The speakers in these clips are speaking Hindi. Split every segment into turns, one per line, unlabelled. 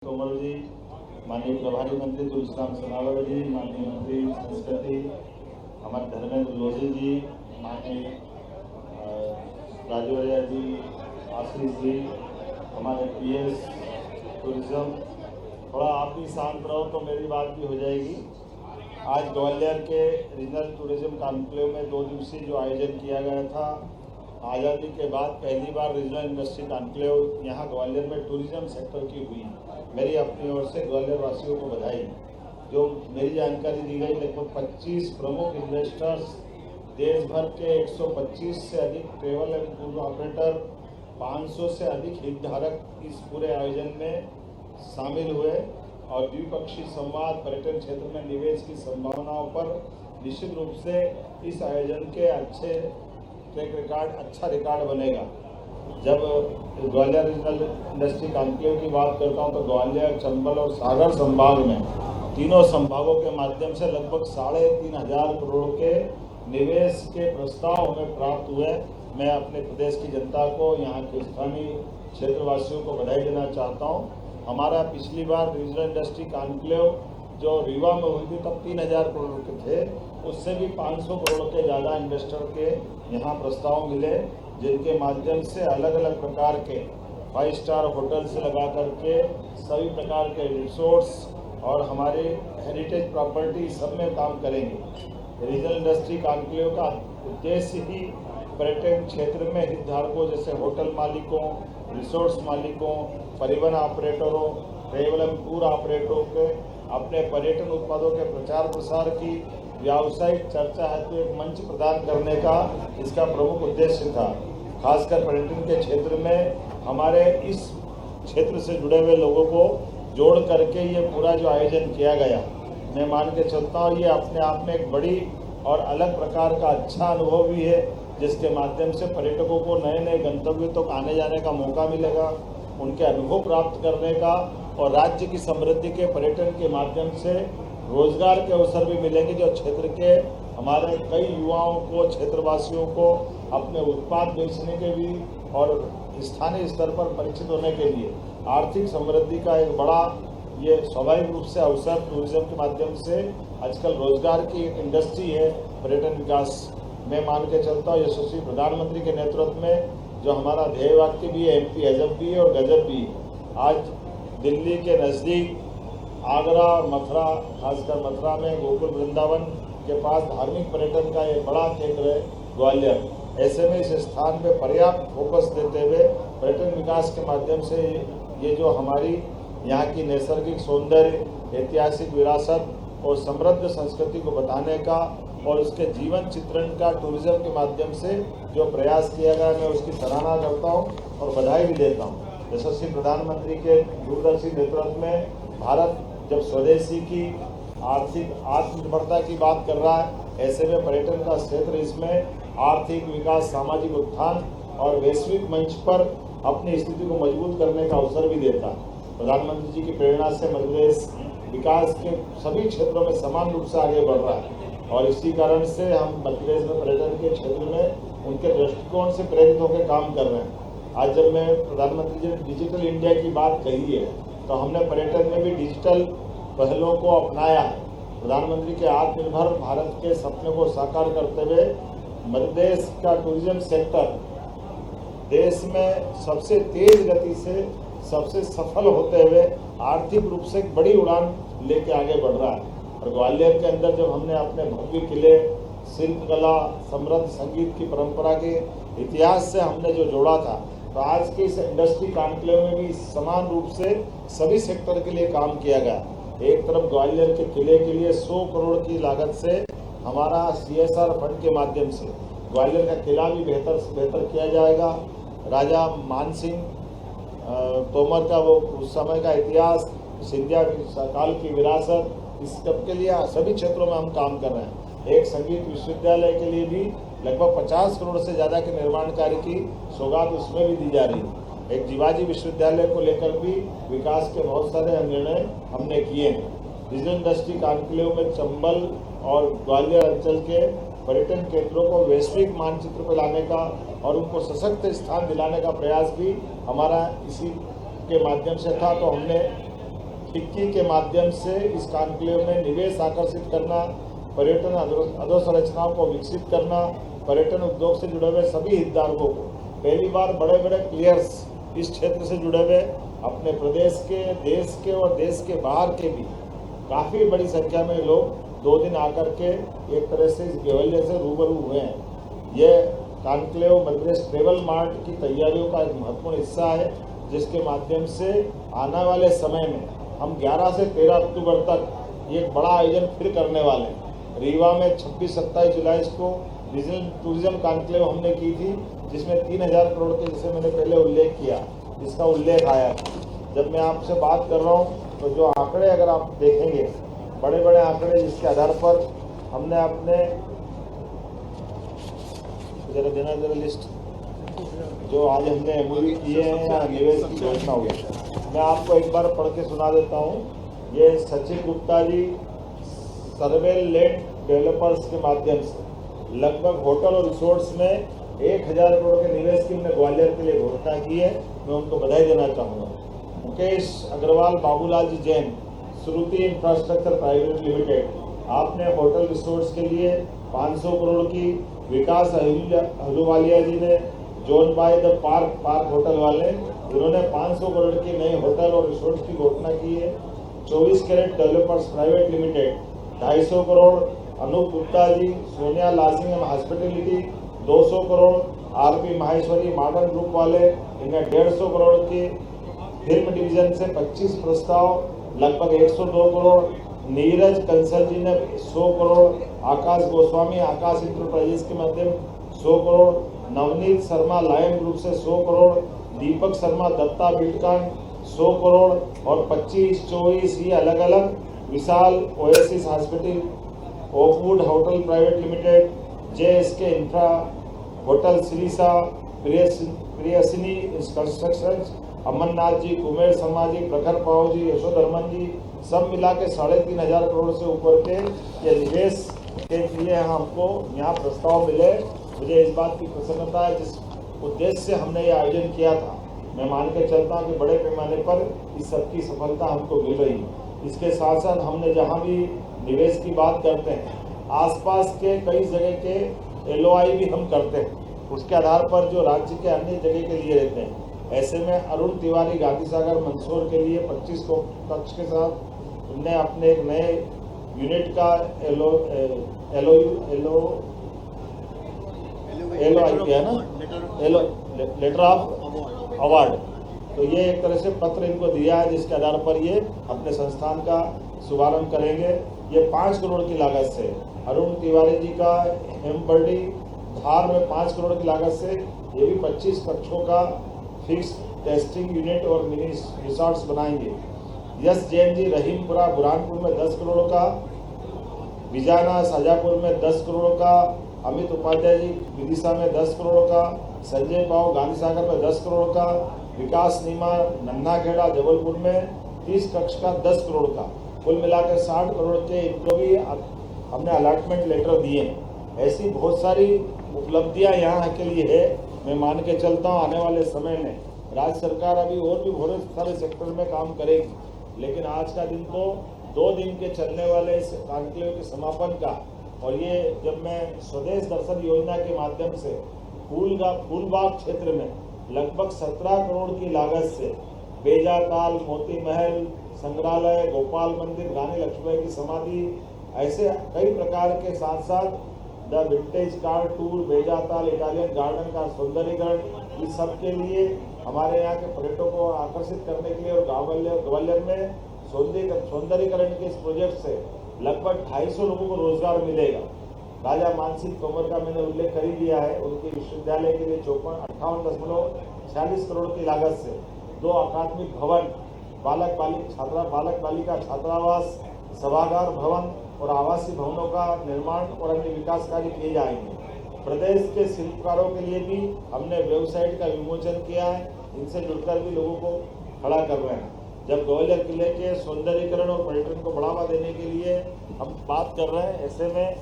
तोमर जी, माननीय प्रभारी मंत्री तुलसीराम सिलावट जी, माननीय मंत्री संस्कृति हमारे धर्मेंद्र लोधी जी, माननीय राजवर्या जी, आशीष जी, हमारे पीएस टूरिज्म, थोड़ा आप भी शांत रहो तो मेरी बात भी हो जाएगी। आज ग्वालियर के रीजनल टूरिज्म कॉन्क्लेव में 2 दिवसीय जो आयोजन किया गया था, आज़ादी के बाद पहली बार रीजनल इंडस्ट्री कॉन्क्लेव यहाँ ग्वालियर में टूरिज्म सेक्टर की हुई। मेरी अपनी ओर से ग्वालियर वासियों को बधाई। जो मेरी जानकारी दी गई, लगभग 25 प्रमुख इन्वेस्टर्स, देश भर के 125 से अधिक ट्रेवल एंड टूर ऑपरेटर, 500 से अधिक हितधारक इस पूरे आयोजन में शामिल हुए और द्विपक्षीय संवाद, पर्यटन क्षेत्र में निवेश की संभावनाओं पर निश्चित रूप से इस आयोजन के अच्छे ट्रैक रिकॉर्ड, अच्छा रिकॉर्ड बनेगा। जब ग्वालियर रीजनल इंडस्ट्री कॉन्क्लेव की बात करता हूं तो ग्वालियर, चंबल और सागर संभाग में तीनों संभागों के माध्यम से लगभग 3,500 करोड़ के निवेश के प्रस्ताव हमें प्राप्त हुए। मैं अपने प्रदेश की जनता को, यहाँ के स्थानीय क्षेत्रवासियों को बधाई देना चाहता हूँ। हमारा पिछली बार रीजनल इंडस्ट्री कॉन्क्लेव जो रीवा में हुई थी तब 3,000 करोड़ के थे, उससे भी 500 करोड़ के ज़्यादा इन्वेस्टर के यहाँ प्रस्ताव मिले, जिनके माध्यम से अलग अलग प्रकार के 5 स्टार होटल से लगा करके सभी प्रकार के रिसोर्ट्स और हमारे हेरिटेज प्रॉपर्टी सब में काम करेंगे। रीजनल इंडस्ट्री कॉन्क्लेव का उद्देश्य ही पर्यटन क्षेत्र में हितधारकों जैसे होटल मालिकों, रिसोर्ट्स मालिकों, परिवहन ऑपरेटरों, ट्रेवल एंड टूर ऑपरेटरों के अपने पर्यटन उत्पादों के प्रचार प्रसार की व्यावसायिक चर्चा हेतु एक मंच प्रदान करने का इसका प्रमुख उद्देश्य था। खासकर पर्यटन के क्षेत्र में हमारे इस क्षेत्र से जुड़े हुए लोगों को जोड़ करके ये पूरा जो आयोजन किया गया, मैं मान के चलता हूँ ये अपने आप में एक बड़ी और अलग प्रकार का अच्छा अनुभव भी है, जिसके माध्यम से पर्यटकों को नए नए गंतव्यों तक आने जाने का मौका मिलेगा, उनके अनुभव प्राप्त करने का, और राज्य की समृद्धि के पर्यटन के माध्यम से रोजगार के अवसर भी मिलेंगे, जो क्षेत्र के हमारे कई युवाओं को, क्षेत्रवासियों को अपने उत्पाद बेचने के भी और स्थानीय स्तर पर परिचित होने के लिए आर्थिक समृद्धि का एक बड़ा ये स्वाभाविक रूप से अवसर टूरिज्म के माध्यम से आजकल रोजगार की एक इंडस्ट्री है पर्यटन विकास। मैं मान के चलता हूँ यशस्वी प्रधानमंत्री के नेतृत्व में जो हमारा ध्येय वाक्य भी है, एमपी अजब भी है और गजब भी। आज दिल्ली के नज़दीक आगरा और मथुरा, खासकर मथुरा में गोकुल वृंदावन के पास धार्मिक पर्यटन का एक बड़ा केंद्र है ग्वालियर। ऐसे में इस स्थान पे पर्याप्त फोकस देते हुए पर्यटन विकास के माध्यम से ये जो हमारी यहाँ की नैसर्गिक सौंदर्य, ऐतिहासिक विरासत और समृद्ध संस्कृति को बताने का और उसके जीवन चित्रण का टूरिज्म के माध्यम से जो प्रयास किया गया, मैं उसकी सराहना करता हूँ और बधाई भी देता हूँ। यशस्वी प्रधानमंत्री के दूरदर्शी नेतृत्व में भारत जब स्वदेशी की आर्थिक आत्मनिर्भरता की बात कर रहा है, ऐसे में पर्यटन का क्षेत्र इसमें आर्थिक विकास, सामाजिक उत्थान और वैश्विक मंच पर अपनी स्थिति को मजबूत करने का अवसर भी देता है। प्रधानमंत्री जी की प्रेरणा से मध्य प्रदेश विकास के सभी क्षेत्रों में समान रूप से आगे बढ़ रहा है और इसी कारण से हम मध्य प्रदेश में पर्यटन के क्षेत्र में उनके दृष्टिकोण से प्रेरित होकर काम कर रहे हैं। आज जब मैं प्रधानमंत्री जी ने डिजिटल इंडिया की बात कही है तो हमने पर्यटन में भी डिजिटल पहलों को अपनाया है। प्रधानमंत्री के आत्मनिर्भर भारत के सपने को साकार करते हुए मध्य प्रदेश का टूरिज्म सेक्टर देश में सबसे तेज गति से सबसे सफल होते हुए आर्थिक रूप से एक बड़ी उड़ान लेके आगे बढ़ रहा है। और ग्वालियर के अंदर जब हमने अपने भव्य किले, शिल्पकला, समृद्ध संगीत की परंपरा के इतिहास से हमने जो जोड़ा था, तो आज के इस इंडस्ट्री कॉन्क्लेव में भी समान रूप से सभी सेक्टर के लिए काम किया गया। एक तरफ ग्वालियर के किले के लिए 100 करोड़ की लागत से हमारा CSR फंड के माध्यम से ग्वालियर का किला भी बेहतर से बेहतर किया जाएगा। राजा मानसिंह तोमर का वो उस समय का इतिहास, सिंधिया काल की विरासत, इस सब के लिए सभी क्षेत्रों में हम काम कर रहे हैं। एक संगीत विश्वविद्यालय के लिए भी लगभग 50 करोड़ से ज़्यादा के निर्माण कार्य की सौगात उसमें भी दी जा रही है। एक जीवाजी विश्वविद्यालय को लेकर भी विकास के बहुत सारे निर्णय हमने किए हैं। रीजनल इंडस्ट्री कॉन्क्लेव में चंबल और ग्वालियर अंचल के पर्यटन केंद्रों को वैश्विक मानचित्र पर लाने का और उनको सशक्त स्थान दिलाने का प्रयास भी हमारा इसी के माध्यम से था। तो हमने फिक्की के माध्यम से इस कॉन्क्लेव में निवेश आकर्षित करना, पर्यटन अधोसंरचनाओं को विकसित करना, पर्यटन उद्योग से जुड़े हुए सभी हितधारकों को, पहली बार बड़े बड़े प्लेयर्स इस क्षेत्र से जुड़े हुए अपने प्रदेश के, देश के और देश के बाहर के भी काफ़ी बड़ी संख्या में लोग 2 दिन आकर के एक तरह से इस ग्वालियर से रूबरू हुए हैं। ये conclave Madhya Pradesh travel mart की तैयारियों का एक महत्वपूर्ण हिस्सा है, जिसके माध्यम से आने वाले समय में हम 11 से 13 अक्टूबर तक एक बड़ा आयोजन फिर करने वाले हैं। रीवा में 26-27 जुलाई को रीजनल टूरिज्म कॉन्क्लेव हमने की थी, जिसमें 3000 करोड़ के, जैसे मैंने पहले उल्लेख किया, इसका उल्लेख आया। जब मैं आपसे बात कर रहा हूँ तो जो आंकड़े अगर आप देखेंगे, बड़े बड़े आंकड़े जिसके आधार पर हमने अपने जरा लिस्ट जो आज हमने एमओयू किए हैं या निवेश की घोषणा हुई, मैं आपको एक बार पढ़ के सुना देता हूँ। ये सचिन गुप्ता जी सर्वे लैंड डेवलपर्स के माध्यम से लगभग होटल और रिसोर्ट्स में 1000 करोड़ के निवेश की हमने ग्वालियर के लिए घोषणा की है। मैं उनको बधाई देना चाहूँगा। मुकेश अग्रवाल, बाबूलाल जी जैन, श्रुति इंफ्रास्ट्रक्चर प्राइवेट लिमिटेड, आपने होटल रिसोर्ट्स के लिए 500 करोड़ की, विकास अहलूवालिया जी ने zone by the park hotel वाले, उन्होंने 500 करोड़ की नई होटल और रिसोर्ट्स की घोषणा की है। 24 carat developers private limited 250 crore, Anoop Gupta ji, Sonia लासिंग hospitality 200 crore, RP Maheshwari modern group वाले, इन्हें 150 करोड़ की, फिल्म डिवीजन से 25 प्रस्ताव लगभग 102 करोड़, नीरज कंसल जी ने 100 करोड़, आकाश गोस्वामी आकाश इंटरप्राइजेस के माध्यम 100 करोड़, नवनीत शर्मा लायन ग्रुप से 100 करोड़, दीपक शर्मा दत्ता बिल्डकॉन 100 करोड़ और 25-24 ये अलग अलग, Vishal oasis hospital, Oakwood hotel private limited, JSK infra hotel, Sirisa, Priyasini construction, Amarnath ji, Kumer Sharma ji, Prakhar पाव जी, यशोधर्मन जी, सब मिला के 3500 करोड़ से ऊपर के ये निवेश के लिए हमको यहाँ प्रस्ताव मिले। मुझे इस बात की प्रसन्नता है, जिस उद्देश्य से हमने ये आयोजन किया था, मैं मान के चलता हूँ कि बड़े पैमाने पर इस सब की सफलता हमको मिल रही है। इसके साथ साथ हमने जहाँ भी निवेश की बात करते हैं, आसपास के कई जगह के LOI भी हम करते हैं, उसके आधार पर जो राज्य के अन्य जगह के लिए रहते हैं। ऐसे में अरुण तिवारी गांधी सागर मंदसौर के लिए 25 कक्ष के साथ उनने अपने एक नए यूनिट का LOI किया ना, लेटर ऑफ अवार्ड। तो ये एक तरह से पत्र इनको दिया है, जिसके आधार पर ये अपने संस्थान का शुभारंभ करेंगे। ये 5 करोड़ की लागत से, अरुण तिवारी जी का हेमबर्डी धार में 5 करोड़ की लागत से ये भी 25 कक्षों का फिक्स टेस्टिंग यूनिट और मिनी रिसॉर्ट्स बनाएंगे। यश जैन जी रहीमपुरा बुरहानपुर में 10 करोड़ का, विजाना शाजापुर में 10 करोड़ का, अमित उपाध्याय जी विदिशा में 10 करोड़ का, संजय पाव गांधी सागर में 10 करोड़ का, विकास नीमा नन्हाखेड़ा जबलपुर में 30 कक्ष का 10 करोड़ का, कुल मिलाकर 60 करोड़ के इनको भी हमने अलॉटमेंट लेटर दिए हैं। ऐसी बहुत सारी उपलब्धियां यहाँ के लिए है। मैं मान के चलता हूँ आने वाले समय में राज्य सरकार अभी और भी बहुत सारे सेक्टर में काम करेगी, लेकिन आज का दिन तो 2 दिन के चलने वाले इस कॉन्क्लेव के समापन का, और ये जब मैं स्वदेश दर्शन योजना के माध्यम से फूलबाग क्षेत्र में लगभग 17 करोड़ की लागत से बेजाताल, मोती महल, संग्रहालय, गोपाल मंदिर, रानी लक्ष्मीबाई की समाधि, ऐसे कई प्रकार के साथ साथ the vintage car tour, Bejatal Italian garden का सौंदर्यीकरण, इस सब के लिए हमारे यहाँ के पर्यटकों को आकर्षित करने के लिए और ग्वालियर में सौंदर्यीकरण के इस प्रोजेक्ट से लगभग 250 लोगों को रोजगार मिलेगा। राजा मानसिंह तोमर का मैंने उल्लेख कर ही दिया है, उनके विश्वविद्यालय के लिए 58.46 करोड़ की लागत से 2 अकादमिक भवन, बालक बालिका छात्रावास, सभागार भवन और आवासीय भवनों का निर्माण और अन्य विकास कार्य किए जाएंगे। प्रदेश के शिल्पकारों के लिए भी हमने वेबसाइट का विमोचन किया है, इनसे जुड़कर भी लोगों को खड़ा कर रहे हैं। जब ग्वालियर किले के सौंदर्यीकरण और पर्यटन को बढ़ावा देने के लिए हम बात कर रहे हैं, ऐसे में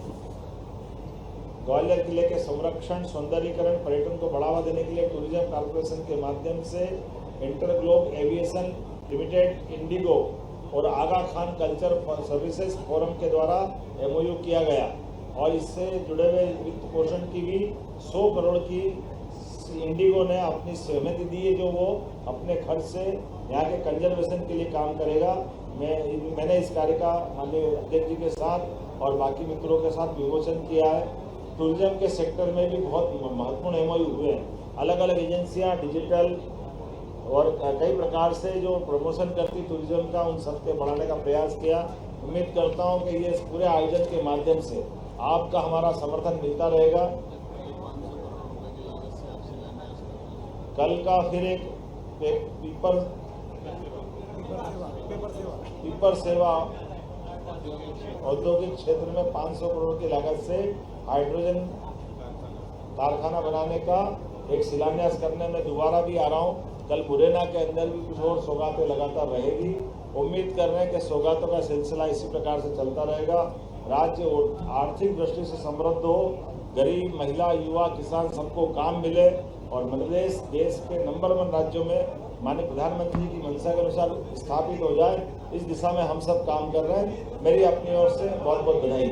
ग्वालियर किले के संरक्षण, सौंदर्यीकरण, पर्यटन को बढ़ावा देने के लिए टूरिज्म कॉर्पोरेशन के माध्यम से इंटरग्लोब एविएशन लिमिटेड, इंडिगो और आगा खान कल्चर सर्विसेज फोरम के द्वारा MOU किया गया और इससे जुड़े हुए वित्त पोषण की भी 100 करोड़ की इंडिगो ने अपनी सहमति दी है, जो वो अपने खर्च से यहाँ के कंजर्वेशन के लिए काम करेगा। मैंने इस कार्य का माननीय अध्यक्ष जी के साथ और बाकी मित्रों के साथ विमोचन किया है। टूरिज्म के सेक्टर में भी बहुत महत्वपूर्ण MOU हुए हैं। अलग अलग एजेंसियाँ डिजिटल और कई प्रकार से जो प्रमोशन करती टूरिज्म का, उन सबके बढ़ाने का प्रयास किया। उम्मीद करता हूं कि ये पूरे आयोजन के माध्यम से आपका हमारा समर्थन मिलता रहेगा। कल का फिर एक पीपर सेवा औद्योगिक क्षेत्र में 500 करोड़ की लागत से हाइड्रोजन कारखाना बनाने का एक शिलान्यास करने में दोबारा भी आ रहा हूं। कल मुरैना के अंदर भी कुछ और सौगातें लगातार रहेगी। उम्मीद कर रहे हैं कि सौगातों का सिलसिला इसी प्रकार से चलता रहेगा। राज्य आर्थिक दृष्टि से समृद्ध हो, गरीब, महिला, युवा, किसान सबको काम मिले और मध्य प्रदेश देश के नंबर 1 राज्यों में माननीय प्रधानमंत्री की मंशा के अनुसार स्थापित हो जाए, इस दिशा में हम सब काम कर रहे हैं। मेरी अपनी ओर से बहुत बहुत बधाई।